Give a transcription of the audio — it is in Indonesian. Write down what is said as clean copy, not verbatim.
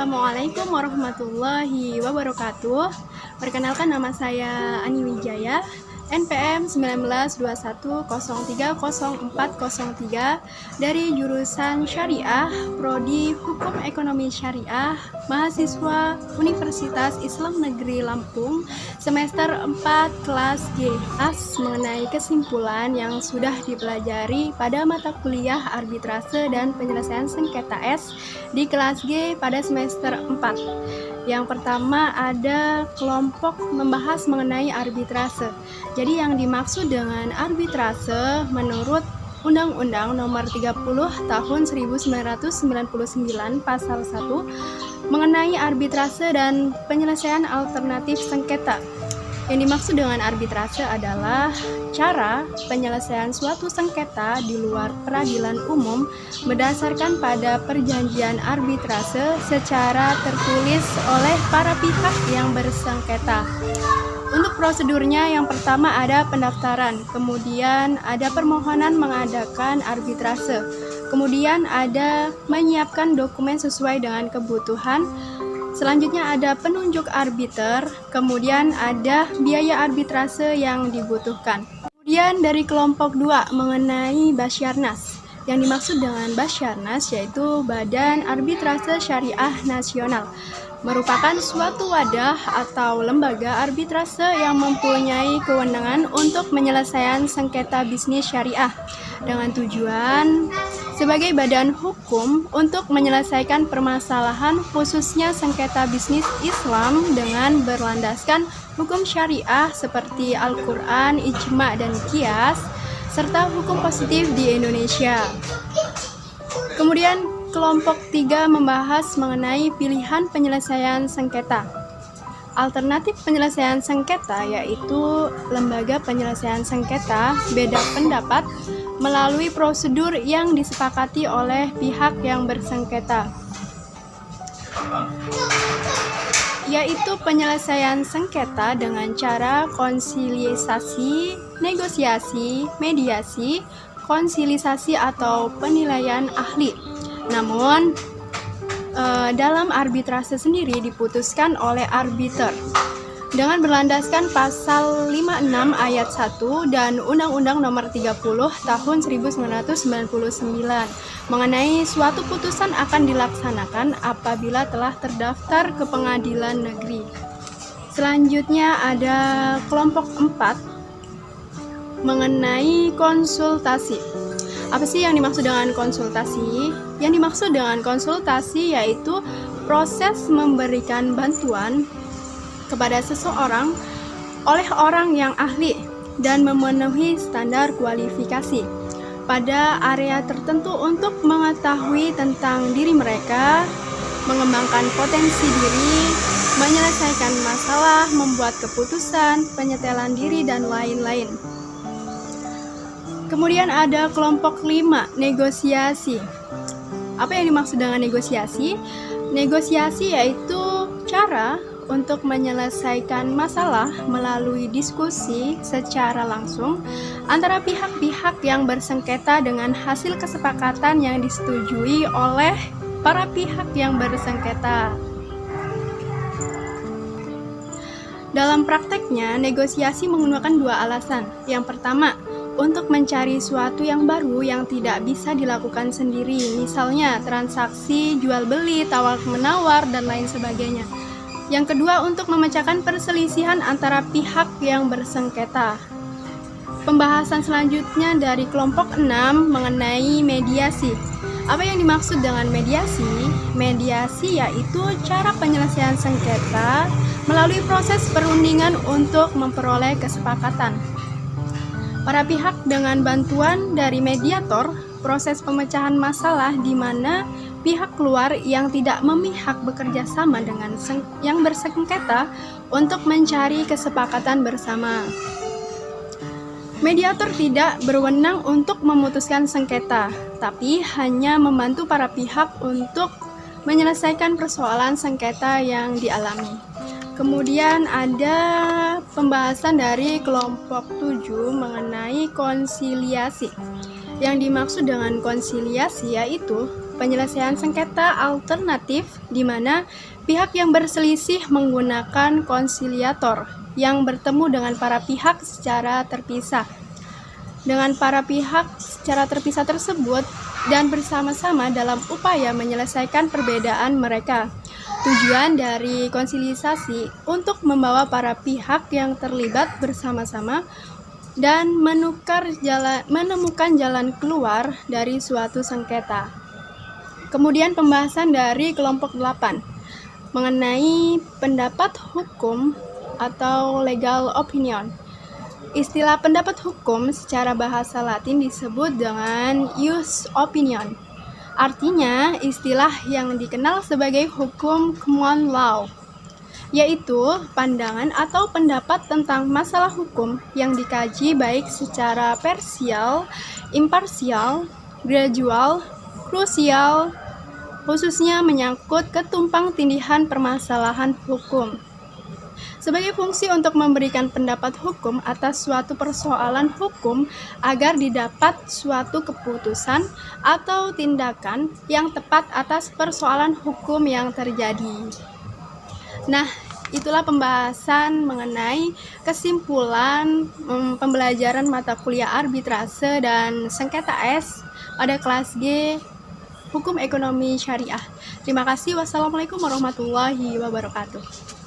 Assalamualaikum warahmatullahi wabarakatuh. Perkenalkan, nama saya Ani Wijaya, NPM 1921030403 dari jurusan Syariah, Prodi Hukum Ekonomi Syariah, mahasiswa Universitas Islam Negeri Lampung, semester 4 kelas G. Mengenai kesimpulan yang sudah dipelajari pada mata kuliah arbitrase dan penyelesaian sengketa S di kelas G pada semester 4. Yang pertama ada kelompok membahas mengenai arbitrase. Jadi yang dimaksud dengan arbitrase menurut Undang-Undang Nomor 30 Tahun 1999 Pasal 1 mengenai arbitrase dan penyelesaian alternatif sengketa. Yang dimaksud dengan arbitrase adalah cara penyelesaian suatu sengketa di luar peradilan umum berdasarkan pada perjanjian arbitrase secara tertulis oleh para pihak yang bersengketa. Untuk prosedurnya, yang pertama ada pendaftaran, kemudian ada permohonan mengadakan arbitrase, kemudian ada menyiapkan dokumen sesuai dengan kebutuhan. Selanjutnya ada penunjuk arbiter, kemudian ada biaya arbitrase yang dibutuhkan. Kemudian dari kelompok 2 mengenai Basyarnas. Yang dimaksud dengan Basyarnas yaitu Badan Arbitrase Syariah Nasional. Merupakan suatu wadah atau lembaga arbitrase yang mempunyai kewenangan untuk penyelesaian sengketa bisnis syariah dengan tujuan sebagai badan hukum untuk menyelesaikan permasalahan khususnya sengketa bisnis Islam dengan berlandaskan hukum syariah seperti Al-Quran, Ijma' dan Qiyas, serta hukum positif di Indonesia. Kemudian kelompok 3 membahas mengenai pilihan penyelesaian sengketa. Alternatif penyelesaian sengketa yaitu lembaga penyelesaian sengketa beda pendapat melalui prosedur yang disepakati oleh pihak yang bersengketa, yaitu penyelesaian sengketa dengan cara konsiliasi, negosiasi, mediasi, konsilisasi atau penilaian ahli. Namun, dalam arbitrase sendiri diputuskan oleh arbiter dengan berlandaskan pasal 56 ayat 1 dan Undang-Undang Nomor 30 Tahun 1999 mengenai suatu putusan akan dilaksanakan apabila telah terdaftar ke pengadilan negeri. Selanjutnya ada kelompok 4 mengenai konsultasi. Apa sih yang dimaksud dengan konsultasi? Yang dimaksud dengan konsultasi yaitu proses memberikan bantuan kepada seseorang oleh orang yang ahli dan memenuhi standar kualifikasi pada area tertentu untuk mengetahui tentang diri mereka, mengembangkan potensi diri, menyelesaikan masalah, membuat keputusan, penyetelan diri, dan lain-lain. Kemudian ada kelompok 5, negosiasi. Apa yang dimaksud dengan negosiasi? Negosiasi yaitu cara untuk menyelesaikan masalah melalui diskusi secara langsung antara pihak-pihak yang bersengketa dengan hasil kesepakatan yang disetujui oleh para pihak yang bersengketa. Dalam prakteknya, negosiasi menggunakan 2 alasan. Yang pertama, untuk mencari suatu yang baru yang tidak bisa dilakukan sendiri, misalnya transaksi, jual-beli, tawar-menawar, dan lain sebagainya. Yang kedua, untuk memecahkan perselisihan antara pihak yang bersengketa. Pembahasan selanjutnya dari kelompok 6 mengenai mediasi. Apa yang dimaksud dengan mediasi? Mediasi yaitu cara penyelesaian sengketa melalui proses perundingan untuk memperoleh kesepakatan. Para pihak dengan bantuan dari mediator, proses pemecahan masalah di mana pihak luar yang tidak memihak bekerja sama dengan yang bersengketa untuk mencari kesepakatan bersama. Mediator tidak berwenang untuk memutuskan sengketa, tapi hanya membantu para pihak untuk menyelesaikan persoalan sengketa yang dialami. Kemudian ada pembahasan dari kelompok 7 mengenai konsiliasi. Yang dimaksud dengan konsiliasi yaitu penyelesaian sengketa alternatif di mana pihak yang berselisih menggunakan konsiliator yang bertemu dengan para pihak secara terpisah. Dengan para pihak secara terpisah tersebut dan bersama-sama dalam upaya menyelesaikan perbedaan mereka. Tujuan dari konsilisasi untuk membawa para pihak yang terlibat bersama-sama dan menemukan jalan keluar dari suatu sengketa. Kemudian pembahasan dari kelompok 8 mengenai pendapat hukum atau legal opinion. Istilah pendapat hukum secara bahasa Latin disebut dengan ius opinion. Artinya istilah yang dikenal sebagai hukum common law, yaitu pandangan atau pendapat tentang masalah hukum yang dikaji baik secara parsial, imparsial, gradual, krusial, khususnya menyangkut ketumpang tindihan permasalahan hukum. Sebagai fungsi untuk memberikan pendapat hukum atas suatu persoalan hukum agar didapat suatu keputusan atau tindakan yang tepat atas persoalan hukum yang terjadi. Nah, itulah pembahasan mengenai kesimpulan pembelajaran mata kuliah arbitrase dan sengketa S pada kelas G Hukum Ekonomi Syariah. Terima kasih. Wassalamualaikum warahmatullahi wabarakatuh.